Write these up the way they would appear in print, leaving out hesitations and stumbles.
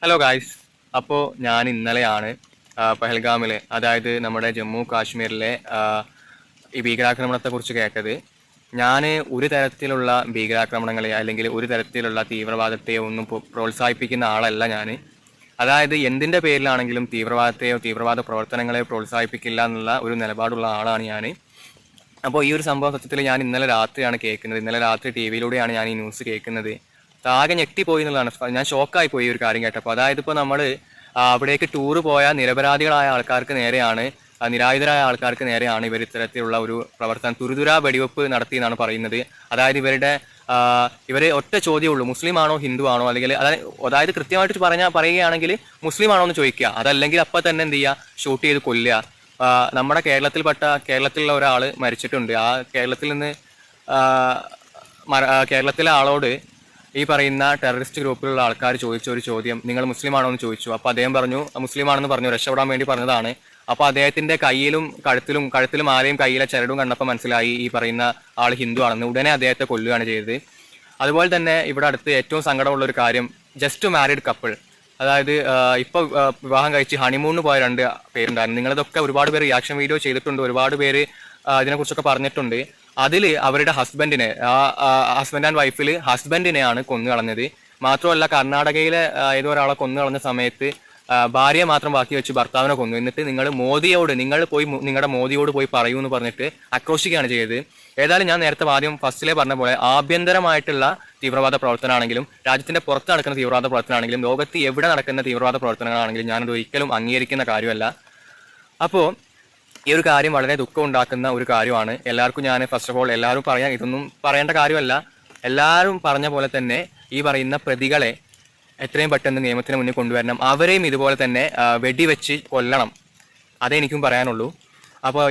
Hello guys. അപ്പോൾ ഞാൻ ഇന്നലെയാണ് പഹൽഗാമിലെ, അതായത് നമ്മുടെ ജമ്മു കാശ്മീരിലെ ഈ ഭീകരാക്രമണത്തെക്കുറിച്ച് കേട്ടത്. ഞാൻ ഒരു തരത്തിലുള്ള ഭീകരാക്രമണങ്ങളെ അല്ലെങ്കിൽ ഒരു തരത്തിലുള്ള തീവ്രവാദത്തെയോ ഒന്നും പ്രോത്സാഹിപ്പിക്കുന്ന ആളല്ല ഞാൻ. അതായത് എന്തിൻ്റെ പേരിലാണെങ്കിലും തീവ്രവാദത്തെയോ തീവ്രവാദ പ്രവർത്തനങ്ങളെയോ പ്രോത്സാഹിപ്പിക്കില്ല എന്നുള്ള ഒരു നിലപാടുള്ള ആളാണ് ഞാൻ. അപ്പോൾ ഈ ഒരു സംഭവം സത്യത്തിൽ ഞാൻ ഇന്നലെ രാത്രിയാണ് കേൾക്കുന്നത്. ഇന്നലെ രാത്രി ടി വിയിലൂടെയാണ് ഞാൻ ഈ ന്യൂസ് കേൾക്കുന്നത്. ആകെ ഞെട്ടിപ്പോയി എന്നുള്ളതാണ്. ഞാൻ ഷോക്കായി പോയി ഒരു കാര്യം കേട്ടപ്പോൾ. അതായത് ഇപ്പോൾ നമ്മൾ അവിടേക്ക് ടൂറ് പോയ നിരപരാധികളായ ആൾക്കാർക്ക് നേരെയാണ്, നിരായുധരായ ആൾക്കാർക്ക് നേരെയാണ് ഇവർ ഇത്തരത്തിലുള്ള ഒരു പ്രവർത്തനം തുരുതുരാ വെടിവെപ്പ് നടത്തി എന്നാണ് പറയുന്നത്. അതായത് ഇവരെ ഒറ്റ ചോദ്യമുള്ളൂ, മുസ്ലിം ആണോ ഹിന്ദു ആണോ, അല്ലെങ്കിൽ അതായത് കൃത്യമായിട്ട് പറയുകയാണെങ്കിൽ മുസ്ലിം ആണോ എന്ന് ചോദിക്കുക, അതല്ലെങ്കിൽ അപ്പം തന്നെ എന്ത് ചെയ്യുക, ഷൂട്ട് ചെയ്ത് കൊല്ലുക. നമ്മുടെ കേരളത്തിലുള്ള ഒരാൾ മരിച്ചിട്ടുണ്ട്. ആ കേരളത്തിലെ ആളോട് ഈ പറയുന്ന ടെററിസ്റ്റ് ഗ്രൂപ്പിലുള്ള ആൾക്കാർ ചോദിച്ച ഒരു ചോദ്യം, നിങ്ങൾ മുസ്ലിം ആണോ എന്ന് ചോദിച്ചു. അപ്പോൾ അദ്ദേഹം പറഞ്ഞു മുസ്ലിം ആണെന്ന് പറഞ്ഞു, രക്ഷപ്പെടാൻ വേണ്ടി പറഞ്ഞതാണ്. അപ്പോൾ അദ്ദേഹത്തിന്റെ കഴുത്തിലും ആരെയും കയ്യിലെ ചരടും കണ്ടപ്പോൾ മനസ്സിലായി ഈ പറയുന്ന ആൾ ഹിന്ദു ആണെന്ന്. ഉടനെ അദ്ദേഹത്തെ കൊല്ലുകയാണ് ചെയ്തത്. അതുപോലെ തന്നെ ഇവിടെ അടുത്ത് ഏറ്റവും സങ്കടമുള്ള ഒരു കാര്യം, ജസ്റ്റ് മാരീഡ് കപ്പിൾ, അതായത് ഇപ്പോൾ വിവാഹം കഴിച്ച് ഹണിമൂണിന് പോയ 2 പേരുണ്ടായിരുന്നു. നിങ്ങളിതൊക്കെ ഒരുപാട് പേര് റിയാക്ഷൻ വീഡിയോ ചെയ്തിട്ടുണ്ട്, ഒരുപാട് പേര് ഇതിനെക്കുറിച്ചൊക്കെ പറഞ്ഞിട്ടുണ്ട്. അതിൽ അവരുടെ ഹസ്ബൻഡ് ആൻഡ് വൈഫിൽ ഹസ്ബൻഡിനെയാണ് കൊന്നു കളഞ്ഞത്. മാത്രമല്ല കർണാടകയിലെ ഏതോ ഒരാളെ കൊന്നു കളഞ്ഞ സമയത്ത് ഭാര്യയെ മാത്രം ബാക്കി വെച്ച് ഭർത്താവിനെ കൊന്നു. എന്നിട്ട് നിങ്ങൾ നിങ്ങളുടെ മോദിയോട് പോയി പറയൂ എന്ന് പറഞ്ഞിട്ട് ആക്രോശിക്കുകയാണ് ചെയ്തത്. ഏതായാലും ഞാൻ നേരത്തെ ഫസ്റ്റിലെ പറഞ്ഞ പോലെ ആഭ്യന്തരമായിട്ടുള്ള തീവ്രവാദ പ്രവർത്തനമാണെങ്കിലും രാജ്യത്തിന്റെ പുറത്ത് നടക്കുന്ന തീവ്രവാദ പ്രവർത്തനമാണെങ്കിലും ലോകത്ത് എവിടെ നടക്കുന്ന തീവ്രവാദ പ്രവർത്തനങ്ങളാണെങ്കിലും ഞാനത് ഒരിക്കലും അംഗീകരിക്കുന്ന കാര്യമല്ല. അപ്പോൾ ഈ ഒരു കാര്യം വളരെ ദുഃഖം ഉണ്ടാക്കുന്ന ഒരു കാര്യമാണ്. എല്ലാവർക്കും ഞാൻ ഫസ്റ്റ് ഓഫ് ഓൾ എല്ലാവരും ഇതൊന്നും പറയേണ്ട കാര്യമല്ല. എല്ലാവരും പറഞ്ഞ പോലെ തന്നെ ഈ പറയുന്ന പ്രതികളെ എത്രയും പെട്ടെന്ന് നിയമത്തിന് മുന്നിൽ കൊണ്ടുവരണം. അവരെയും ഇതുപോലെ തന്നെ വെടിവെച്ച് കൊല്ലണം. അതേ എനിക്കും പറയാനുള്ളൂ. അപ്പോൾ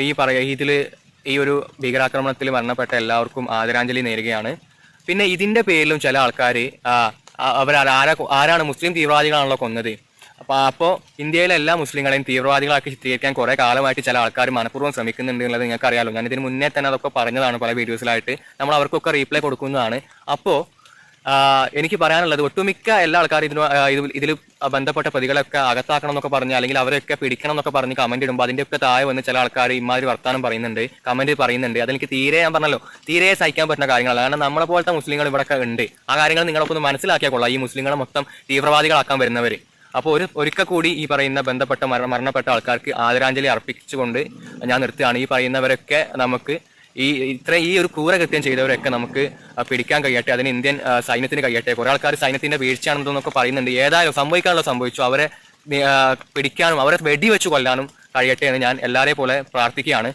ഈ ഒരു ഭീകരാക്രമണത്തിൽ മരണപ്പെട്ട എല്ലാവർക്കും ആദരാഞ്ജലി നേരുകയാണ്. പിന്നെ ഇതിൻ്റെ പേരിലും ചില ആൾക്കാർ ആരാണ് മുസ്ലിം തീവ്രവാദികളാണല്ലോ കൊന്നത്. അപ്പോൾ ഇന്ത്യയിലെ എല്ലാ മുസ്ലിങ്ങളെയും തീവ്രവാദികളാക്കി ചിത്രീകരിക്കാൻ കുറേ കാലമായിട്ട് ചില ആൾക്കാർ മനഃപൂർവ്വം ശ്രമിക്കുന്നുണ്ട് എന്നുള്ളത് നിങ്ങൾക്ക് അറിയാമല്ലോ. ഞാൻ ഇതിന് മുന്നേ തന്നെ അതൊക്കെ പറഞ്ഞതാണ് പല വീഡിയോസിലായിട്ട്. നമ്മൾ അവർക്കൊക്കെ റീപ്ലൈ കൊടുക്കുന്നതാണ്. അപ്പോൾ എനിക്ക് പറയാനുള്ളത്, ഒട്ടുമിക്ക എല്ലാ ആൾക്കാരും ഇതിൽ ബന്ധപ്പെട്ട പ്രതികളൊക്കെ അകത്താക്കണം എന്നൊക്കെ പറഞ്ഞ്, അല്ലെങ്കിൽ അവരൊക്കെ പിടിക്കണം എന്നൊക്കെ പറഞ്ഞ് കമന്റ് ഇടുമ്പോൾ അതിൻ്റെയൊക്കെ താഴെ വന്ന് ചില ആൾക്കാർ ഇമാതിരി വർത്താനം പറയുന്നുണ്ട്, കമന്റ് പറയുന്നുണ്ട്. അതെനിക്ക് ഞാൻ പറഞ്ഞല്ലോ, തീരെ സഹിക്കാൻ പറ്റുന്ന കാര്യങ്ങളല്ല. കാരണം നമ്മളെ പോലത്തെ മുസ്ലിങ്ങൾ ഇവിടെ ഉണ്ട്. ആ കാര്യങ്ങൾ നിങ്ങളൊക്കെ ഒന്ന് മനസ്സിലാക്കിയാൽ കൊള്ളാം, ഈ മുസ്ലിങ്ങളെ മൊത്തം തീവ്രവാദികളാക്കാൻ വരുന്നവർ. അപ്പോൾ ഒരിക്കൽ കൂടി ഈ പറയുന്ന മരണപ്പെട്ട ആൾക്കാർക്ക് ആദരാഞ്ജലി അർപ്പിച്ചുകൊണ്ട് ഞാൻ നിർത്തുകയാണ്. ഈ പറയുന്നവരൊക്കെ നമുക്ക് ഈ ഒരു ക്രൂരകൃത്യം ചെയ്തവരൊക്കെ നമുക്ക് പിടിക്കാൻ കഴിയട്ടെ. അതിന് ഇന്ത്യൻ സൈന്യത്തിന് കഴിയട്ടെ. കുറെ ആൾക്കാർ സൈന്യത്തിന്റെ വീഴ്ചയാണെന്നൊക്കെ പറയുന്നുണ്ട്. ഏതായാലും സംഭവിക്കാനുള്ള സംഭവിച്ചു. അവരെ പിടിക്കാനും അവരെ വെടിവെച്ച് കൊല്ലാനും കഴിയട്ടെ എന്ന് ഞാൻ എല്ലാവരെയും പോലെ പ്രാർത്ഥിക്കുകയാണ്.